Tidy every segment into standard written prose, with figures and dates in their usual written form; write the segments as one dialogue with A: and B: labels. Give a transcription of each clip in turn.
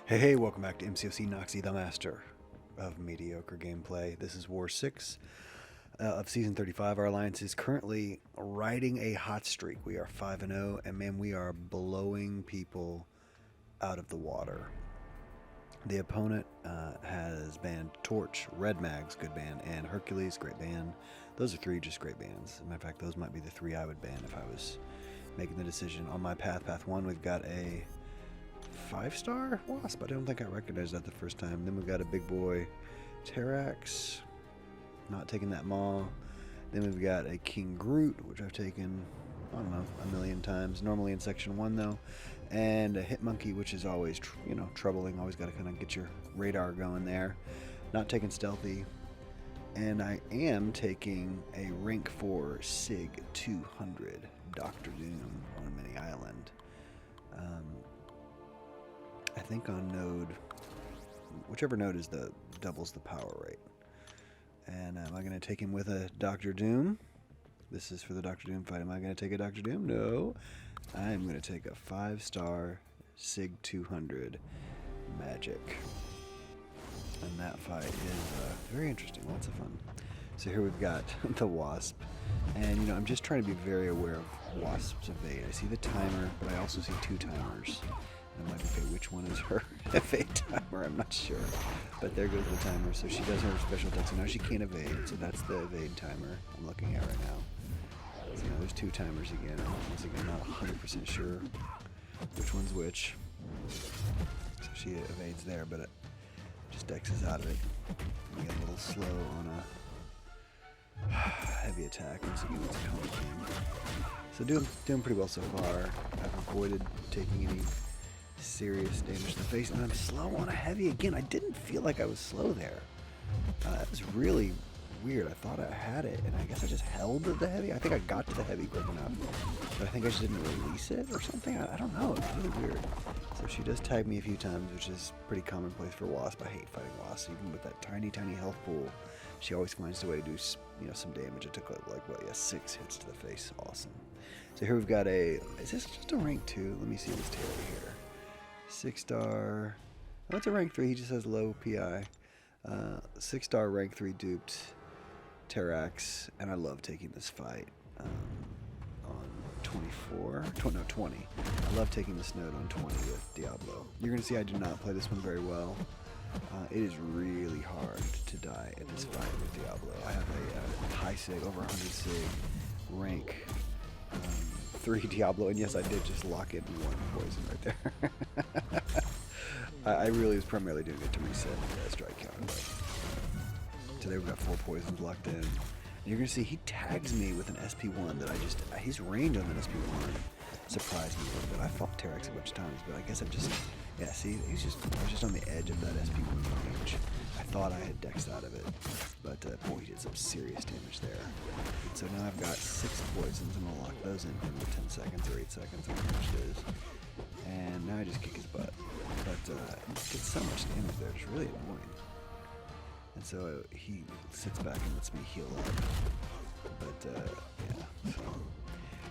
A: Hey, welcome back to MCOC Noxie, the master of mediocre gameplay. This is War 6 of Season 35. Our alliance is currently riding a hot streak. We are 5-0, and man, we are blowing people out of the water. The opponent has banned Torch, Red Mags, good band, and Hercules, great band. Those are three just great bands. As a matter of fact, those might be the three I would ban if I was making the decision. On my path 1, we've got a 5-star Wasp. I don't think I recognized that the first time. Then we've got a big boy Terax, not taking that Maw. Then we've got a King Groot, which I've taken, I don't know, a million times. Normally in Section 1 though. And a Hit Monkey, which is always, troubling. Always got to kind of get your radar going there. Not taking Stealthy. And I am taking a rank 4 Sig 200 Dr. Doom on a mini island. I think on node, whichever node is the doubles the power rate. And am I going to take him with a Dr. Doom? This is for the Dr. Doom fight. Am I going to take a Dr. Doom? No. I am going to take a 5-star Sig 200 Magik. And that fight is very interesting. Lots of fun. So here we've got the Wasp. And, I'm just trying to be very aware of Wasp's evade. I see the timer, but I also see 2 timers. I'm like, okay, which one is her evade timer? I'm not sure. But there goes the timer. So she does her special attack. So now she can't evade. So that's the evade timer I'm looking at right now. So there's 2 timers again. Once again, not 100% sure which one's which. So she evades there, but it just X's out of it. We get a little slow on a heavy attack once again it's coming in. So doing pretty well so far. I've avoided taking any serious damage to the face, and I'm slow on a heavy again. I didn't feel like I was slow there. That was really weird. I thought I had it, and I guess I just held the heavy. I think I got to the heavy quick enough, but I think I just didn't release it or something. I don't know. It's really weird. So she does tag me a few times, which is pretty commonplace for Wasp. I hate fighting Wasp, even with that tiny health pool. She always finds a way to do some damage. It took like 6 hits to the face. Awesome. So here we've got is this just a rank 2? Let me see this Terry here. 6-star. Oh, it's a rank 3. He just has low PI. 6-star rank 3 duped Terax, and I love taking this fight on 20. I love taking this node on 20 with Diablo. You're going to see I do not play this one very well. It is really hard to die in this fight with Diablo. I have a high Sig, over 100 Sig, rank 3 Diablo, and yes, I did just lock in 1 poison right there. I really was primarily doing it to reset the strike counter. But today we've got 4 poisons locked in. And you're going to see he tags me with an SP1 that his range on that SP1 surprised me a little bit. I fought Terax a bunch of times, but I guess I'm just, see, I was just on the edge of that SP1 range. I thought I had dexed out of it, but boy, he did some serious damage there. So now I've got 6 poisons. I'm going to lock those in for 10 seconds or 8 seconds, I don't know how much it is. And now I just kick his butt. But gets so much damage there, it's really annoying. And so he sits back and lets me heal up. But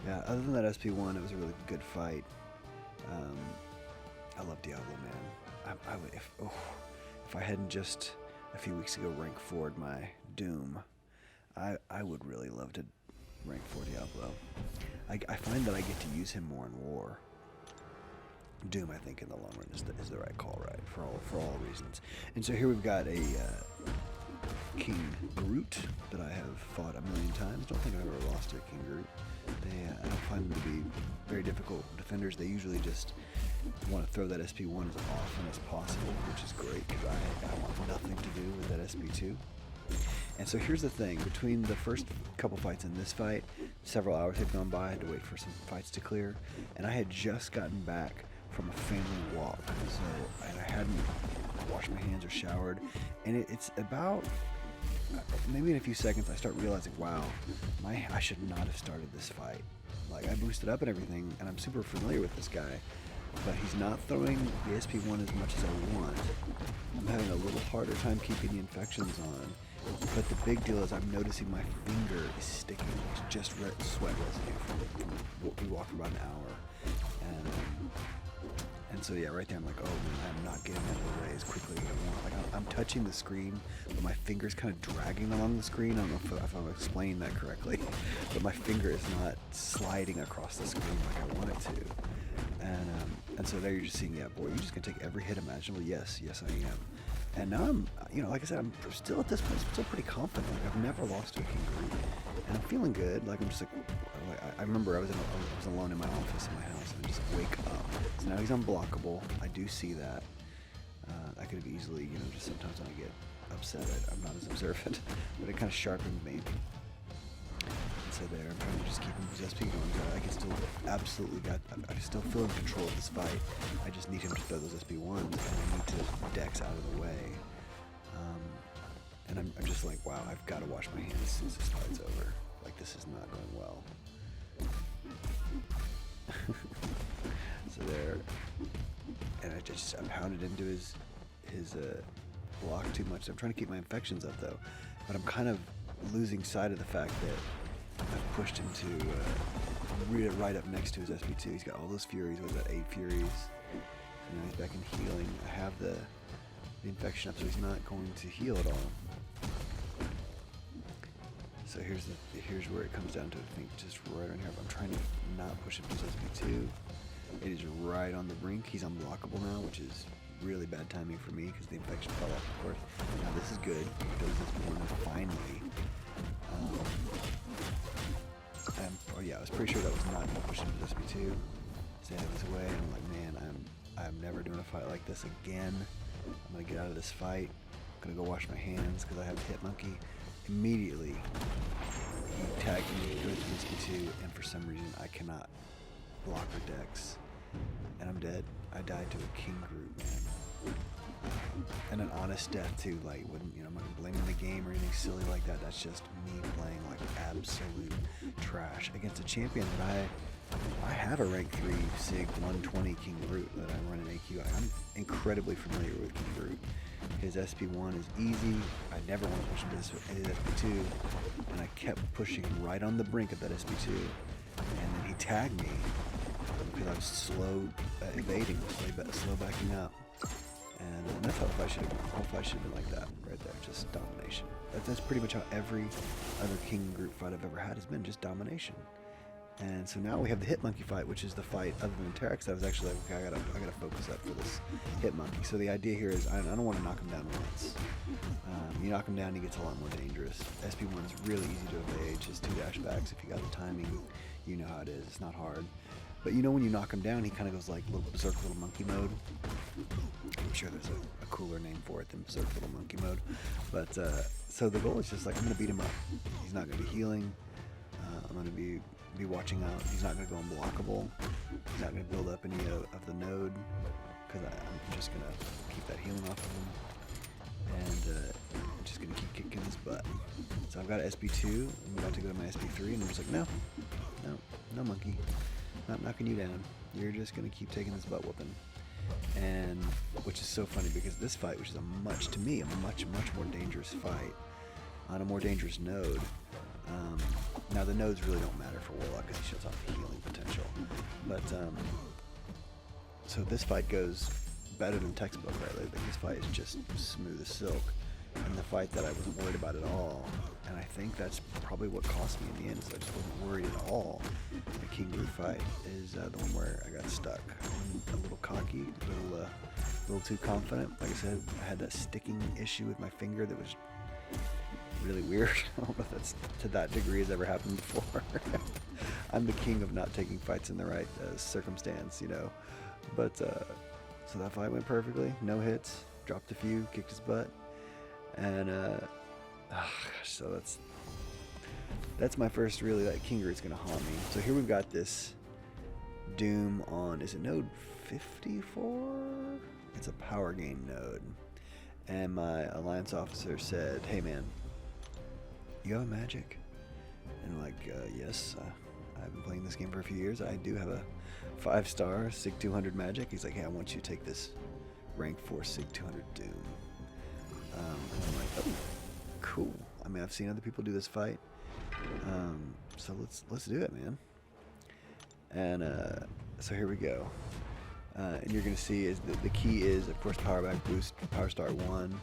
A: yeah, other than that SP1, it was a really good fight. I love Diablo, man. I would, if I hadn't just a few weeks ago rank 4'd my Doom, I would really love to rank 4 Diablo. I find that I get to use him more in War. Doom, I think, in the long run is the right call, right? For all reasons. And so here we've got a King Groot that I have fought a million times. Don't think I've ever lost to a King Groot. I don't find them to be very difficult defenders. They usually just want to throw that SP1 as often as possible, which is great because I want nothing to do with that SP2. And so here's the thing, between the first couple fights and this fight, several hours had gone by. I had to wait for some fights to clear, and I had just gotten back from a family walk, and I hadn't washed my hands or showered, and it's about maybe in a few seconds I start realizing, wow, I should not have started this fight. Like, I boosted up and everything, and I'm super familiar with this guy, but he's not throwing the SP1 as much as I want. I'm having a little harder time keeping the infections on, but the big deal is I'm noticing my finger is sticking. It's just sweat residue from we walked about an hour, and so yeah, right there I'm like, oh man, I'm not getting out of the way as quickly as I want. Like I'm touching the screen, but my finger's kind of dragging along the screen. I don't know if I'm explaining that correctly, but my finger is not sliding across the screen like I want it to. And so there you're just seeing, yeah, boy, you're just gonna take every hit imaginable. Yes, I am. And now I'm, like I said, I'm still at this point, still pretty confident. Like I've never lost to a king group, and I'm feeling good. Like I'm just like I remember I was alone in my office in my house, and I just wake up. So now he's unblockable. I do see that. I could have easily, just sometimes when I get upset, I'm not as observant, but it kind of sharpened me. And so there, I'm trying to just keep him his SP going. I can still I still feel in control of this fight. I just need him to throw those SP1s, and I need to Dex out of the way. And I'm just like, wow, I've got to wash my hands as soon as this fight's over. Like, this is not going well. So there, and I pounded into his block too much. I'm trying to keep my infections up though, but I'm kind of losing sight of the fact that I've pushed him to right up next to his SP2. He's got all those furies. What is that, 8 furies? So now he's back in healing. I have the infection up, so he's not going to heal at all. So here's where it comes down to, I think, just right around here. I'm trying to not push him to his SP2. It is right on the brink. He's unblockable now, which is really bad timing for me because the infection fell off, of course. Now this is good. He does this one finally. I was pretty sure that was not going to push him to his SP2. Stay out of his way. And I'm like, man, I'm never doing a fight like this again. I'm gonna get out of this fight. I'm gonna go wash my hands because I have the hit monkey. Immediately, he tagged me, goes to SP2, and for some reason I cannot block her Dex, and I'm dead. I died to a king group, man. And an honest death too. Like, I'm not blaming the game or anything silly like that. That's just me playing like absolute trash against a champion that I have a rank 3 Sig 120 King Brute that I run in AQ. I'm incredibly familiar with King Brute. His SP1 is easy. I never want to push him to his SP2, and I kept pushing him right on the brink of that SP2, and then he tagged me because I was slow evading, slow backing up. And that's how the fight should have gone. The whole fight should have been like that, right there, just domination. That's pretty much how every other King Group fight I've ever had has been, just domination. And so now we have the Hitmonkey fight, which is the fight other than Terex. I was actually like, okay, I gotta focus up for this Hitmonkey. So the idea here is I don't want to knock him down once. You knock him down, he gets a lot more dangerous. SP1 is really easy to evade, just 2 dashbacks. If you got the timing, you know how it is. It's not hard. But when you knock him down, he kind of goes like little berserk little monkey mode. I'm sure there's a cooler name for it than berserk little monkey mode. But so the goal is just like, I'm gonna beat him up. He's not gonna be healing. I'm gonna be watching out. He's not going to go unblockable. He's not going to build up any of the node because I'm just going to keep that healing off of him, and I'm just going to keep kicking his butt. So I've got an SP2. I'm about to go to my SP3, and I'm just like, no, monkey, not knocking you down. You're just going to keep taking this butt whooping. And which is so funny because this fight, which is a much more dangerous fight on a more dangerous node. Now the nodes really don't matter for Warlock because he shuts off the healing potential. But so this fight goes better than textbook, right? Like this fight is just smooth as silk. And the fight that I wasn't worried about at all, and I think that's probably what cost me in the end, is I just wasn't worried at all. The King Group fight is the one where I got stuck. I'm a little cocky, a little too confident. Like I said, I had that sticking issue with my finger that was really weird. I don't know if that's to that degree has ever happened before. I'm the king of not taking fights in the right circumstance, But so that fight went perfectly. No hits, dropped a few, kicked his butt, and so that's my first really like King Groot's gonna haunt me. So here we've got this Doom on, is it node 54? It's a power gain node, and my alliance officer said, "Hey man, you have a Magik?" And I'm like, yes, I've been playing this game for a few years. I do have a 5-star Sig 200 Magik. He's like, hey, I want you to take this rank 4 Sig 200 Doom. And I'm like, oh, cool. I mean, I've seen other people do this fight. So let's do it, man. And so here we go. And you're going to see is the key is, of course, power back boost, power start 1,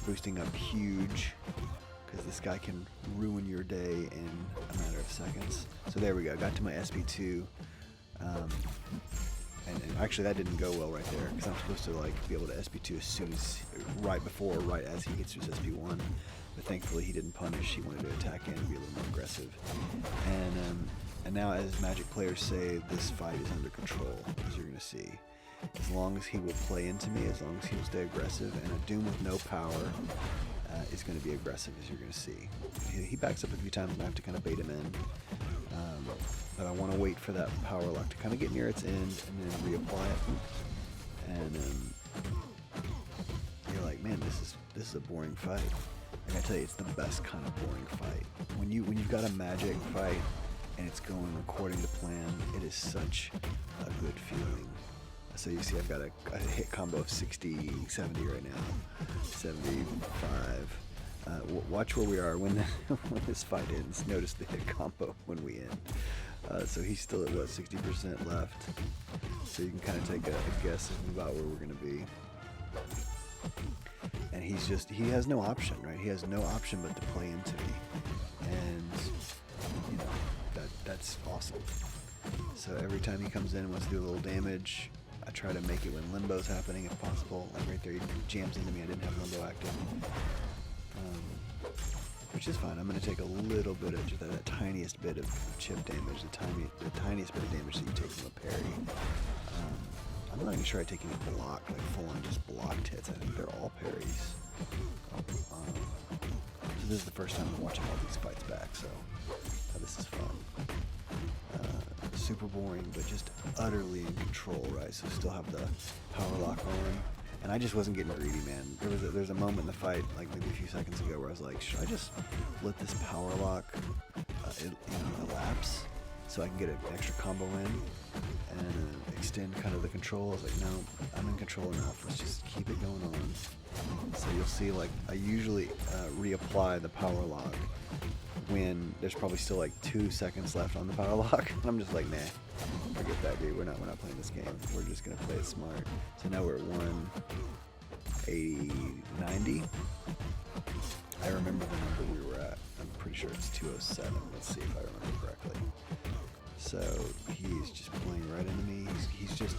A: boosting up huge, because this guy can ruin your day in a matter of seconds. So there we go, got to my SP2, and actually that didn't go well right there, because I'm supposed to like be able to SP2 as soon as, right before, or right as he gets to his SP1, but thankfully he didn't punish, he wanted to attack in and be a little more aggressive. And now, as Magik players say, this fight is under control, as you're going to see. As long as he will play into me, as long as he will stay aggressive, and a Doom with no power is going to be aggressive, as you're going to see. He backs up a few times, and I have to kind of bait him in. But I want to wait for that power lock to kind of get near its end, and then reapply it. And you're like, man, this is a boring fight. I gotta tell you, it's the best kind of boring fight. When you've got a Magik fight, and it's going according to plan, it is such a good feeling. So you see I've got a hit combo of 60, 70 right now, 75. Watch where we are when when this fight ends. Notice the hit combo when we end. So he's still at what, 60% left. So you can kind of take a guess about where we're going to be. And he has no option, right? He has no option but to play into me. And, you know, that's awesome. So every time he comes in and wants to do a little damage, I try to make it when limbo's happening if possible. Like right there, he jams into me. I didn't have limbo active, which is fine. I'm going to take a little bit of just that tiniest bit of chip damage, the tiniest bit of damage that you take from a parry. I'm not even sure I take any block, like full on just blocked hits. I think they're all parries. So this is the first time I'm watching all these fights back, so this is fun. Super boring, but just utterly in control, right? So still have the power lock on, and I just wasn't getting greedy, man. There's a moment in the fight, like maybe a few seconds ago, where I was like, should I just let this power lock, elapse, so I can get an extra combo in and extend kind of the control? I was like, no, I'm in control enough. Let's just keep it going on. So you'll see, like, I usually reapply the power lock when there's probably still like 2 seconds left on the power lock. I'm just like, nah, forget that, dude. We're not playing this game. We're just gonna play it smart. So now we're at 180, 90. I remember the number we were at. I'm pretty sure it's 207. Let's see if I remember correctly. So he's just playing right into me. He's just,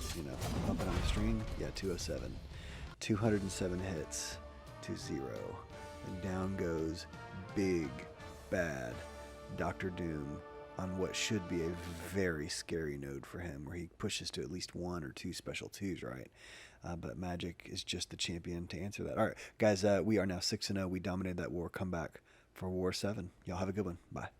A: pumping on the string. Yeah, 207. 207 hits to 0. And down goes big, bad Dr. Doom on what should be a very scary node for him, where he pushes to at least 1 or 2 special 2s, right? But Magik is just the champion to answer that. All right, guys, we are now 6-0. We dominated that war. Come back for War 7. Y'all have a good one. Bye.